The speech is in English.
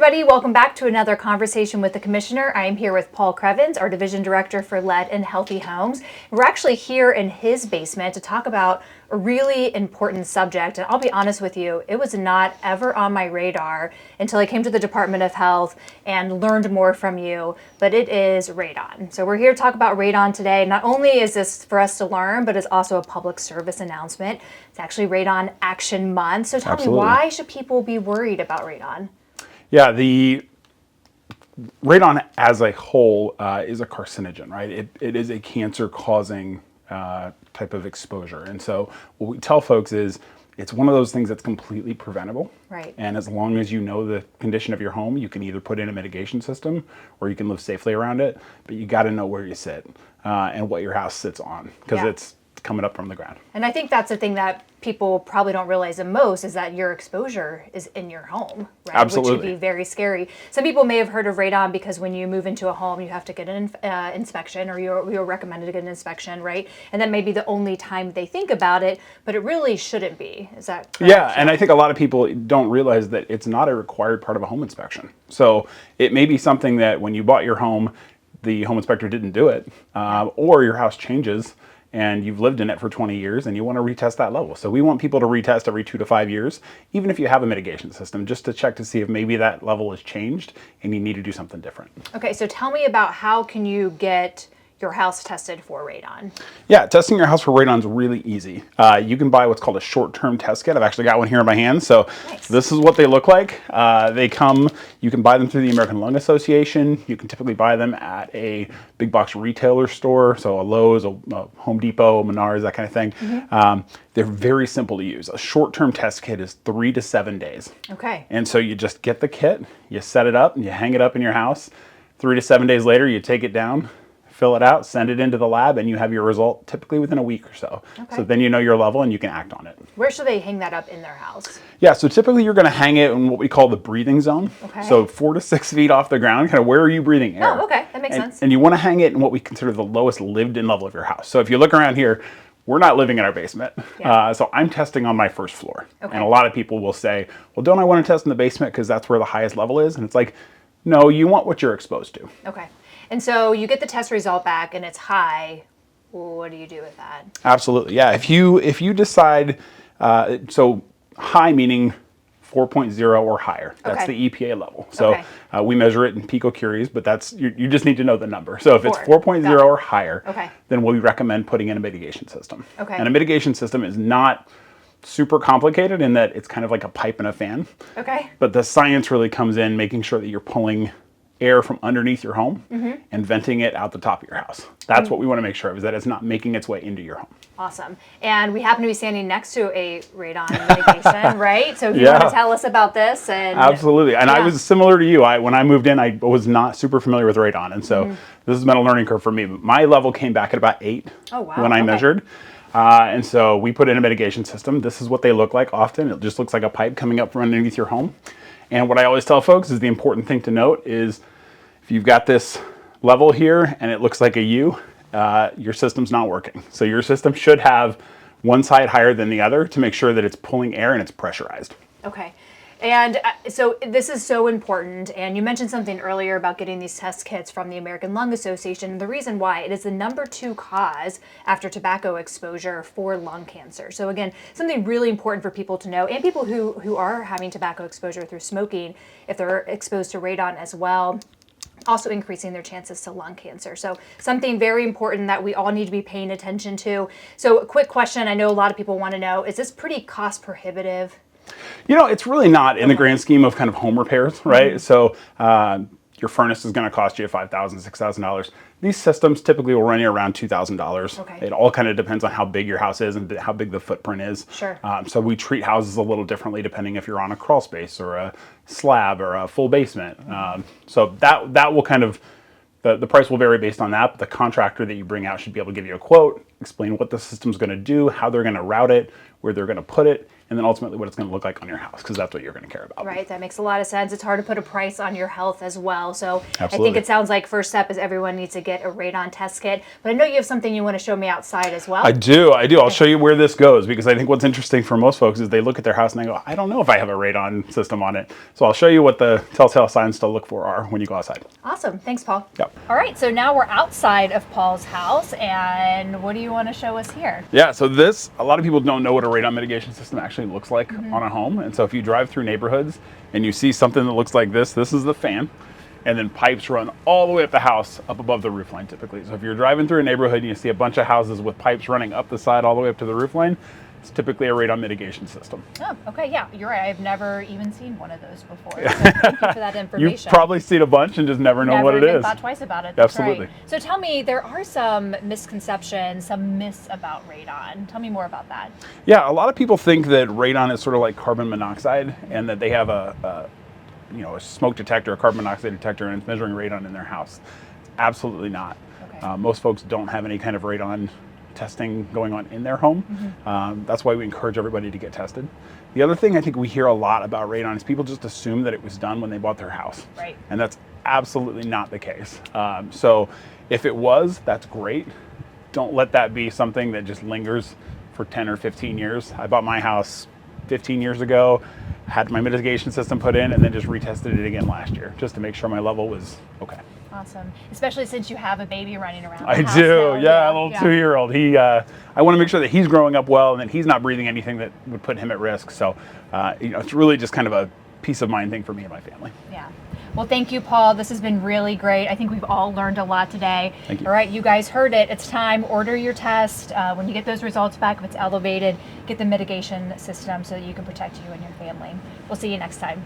everybody, welcome back to another conversation with the Commissioner. I am here with Paul Krievins, our Division Director for Lead and Healthy Homes. We're actually here in his basement to talk about a really important subject, and I'll be honest with you, it was not ever on my radar until I came to the Department of Health and learned more from you, but it is radon. So we're here to talk about radon today. Not only is this for us to learn, but it's also a public service announcement. It's actually Radon Action Month. So tell me, why should people be worried about radon? Yeah, the radon as a whole is a carcinogen, right? It is a cancer-causing type of exposure. And so what we tell folks is it's one of those things that's completely preventable. Right. And as long as you know the condition of your home, you can either put in a mitigation system or you can live safely around it. But you got to know where you sit and what your house sits on, because it's coming up from the ground. And I think that's the thing that people probably don't realize the most, is that your exposure is in your home, right? Absolutely. Which can be very scary. Some people may have heard of radon because when you move into a home, you have to get an inspection, or you're recommended to get an inspection, right? And that may be the only time they think about it, but it really shouldn't be. Is that correct? Yeah, and I think a lot of people don't realize that it's not a required part of a home inspection. So it may be something that when you bought your home, the home inspector didn't do it, or your house changes and you've lived in it for 20 years and you want to retest that level. So we want people to retest every 2 to 5 years, even if you have a mitigation system, just to check to see if maybe that level has changed and you need to do something different. Okay, so tell me about how can you get your house tested for radon? Yeah, testing your house for radon is really easy. You can buy what's called a short-term test kit. I've actually got one here in my hand. So nice. This is what they look like. They come, you can buy them through the American Lung Association. You can typically buy them at a big box retailer store, so a Lowe's, a Home Depot, Menards, that kind of thing. Mm-hmm. They're very simple to use. A short-term test kit is 3 to 7 days. Okay. And so you just get the kit, you set it up, and you hang it up in your house. 3 to 7 days later, you take it down, fill it out, send it into the lab, and you have your result typically within a week or so. Okay. So then you know your level and you can act on it. Where should they hang that up in their house? Yeah, so typically you're going to hang it in what we call the breathing zone. Okay. So 4 to 6 feet off the ground, kind of where are you breathing air? Oh, okay, that makes sense. And you want to hang it in what we consider the lowest lived-in level of your house. So if you look around here, we're not living in our basement. Yeah. So I'm testing on my first floor. Okay. And a lot of people will say, well, don't I want to test in the basement because that's where the highest level is? And it's like, no, you want what you're exposed to. Okay. And so you get the test result back and it's high. What do you do with that? Absolutely, yeah. If you decide, so high meaning 4.0 or higher. That's the EPA level. So we measure it in picocuries, but that's you just need to know the number. So if it's 4.0 or higher, then we recommend putting in a mitigation system. Okay. And a mitigation system is not super complicated in that it's kind of like a pipe and a fan. Okay. But the science really comes in making sure that you're pulling air from underneath your home and venting it out the top of your house. That's what we want to make sure of, is that it's not making its way into your home. Awesome. And we happen to be standing next to a radon mitigation, right? So if you want to tell us about this. And absolutely. And I was similar to you. When I moved in, I was not super familiar with radon. And so this has been a learning curve for me. My level came back at about 8 when I measured. And so we put in a mitigation system. This is what they look like often. It just looks like a pipe coming up from underneath your home. And what I always tell folks is the important thing to note is if you've got this level here and it looks like a U, your system's not working. So your system should have one side higher than the other to make sure that it's pulling air and it's pressurized. Okay. And so this is so important. And you mentioned something earlier about getting these test kits from the American Lung Association. The reason why, it is the #2 cause after tobacco exposure for lung cancer. So again, something really important for people to know, and people who are having tobacco exposure through smoking, if they're exposed to radon as well, also increasing their chances to lung cancer. So something very important that we all need to be paying attention to. So a quick question, I know a lot of people want to know, is this pretty cost prohibitive? You know, it's really not in the grand scheme of kind of home repairs, right? So your furnace is going to cost you $5,000, $6,000. These systems typically will run you around $2,000. Okay. It all kind of depends on how big your house is and how big the footprint is. Sure. So we treat houses a little differently depending if you're on a crawl space or a slab or a full basement. So that will kind of, the price will vary based on that, but the contractor that you bring out should be able to give you a quote, explain what the system's going to do, how they're going to route it, where they're going to put it, and then ultimately what it's going to look like on your house, because that's what you're going to care about. Right, that makes a lot of sense. It's hard to put a price on your health as well. So Absolutely. I think it sounds like first step is everyone needs to get a radon test kit. But I know you have something you want to show me outside as well. I do. I'll show you where this goes, because I think what's interesting for most folks is they look at their house and they go, I don't know if I have a radon system on it. So I'll show you what the telltale signs to look for are when you go outside. Awesome. Thanks, Paul. Yep. All right, so now we're outside of Paul's house, and what do you want to show us here? Yeah, so this, a lot of people don't know what a radon mitigation system actually looks like on a home. And so if you drive through neighborhoods and you see something that looks like this is the fan. And then pipes run all the way up the house, up above the roof line typically. So if you're driving through a neighborhood and you see a bunch of houses with pipes running up the side all the way up to the roof line, it's typically a radon mitigation system. Oh, okay, yeah, you're right. I've never even seen one of those before. So thank you for that information. You've probably seen a bunch and just never known what it is. Thought twice about it. That's Absolutely. Right. So tell me, there are some misconceptions, some myths about radon. Tell me more about that. Yeah, a lot of people think that radon is sort of like carbon monoxide, and that they have a smoke detector, a carbon monoxide detector, and it's measuring radon in their house. Absolutely not. Okay. Most folks don't have any kind of radon testing going on in their home. That's why we encourage everybody to get tested. The other thing I think we hear a lot about radon is people just assume that it was done when they bought their house. Right. And that's absolutely not the case. So if it was, that's great. Don't let that be something that just lingers for 10 or 15 years. I bought my house 15 years ago, had my mitigation system put in, and then just retested it again last year just to make sure my level was okay. Awesome, especially since you have a baby running around. I do, yeah, a little 2-year-old. I want to make sure that he's growing up well and that he's not breathing anything that would put him at risk. So, it's really just kind of a peace of mind thing for me and my family. Yeah. Well, thank you, Paul. This has been really great. I think we've all learned a lot today. Thank you. All right, you guys heard it. It's time. Order your test. When you get those results back, if it's elevated, get the mitigation system so that you can protect you and your family. We'll see you next time.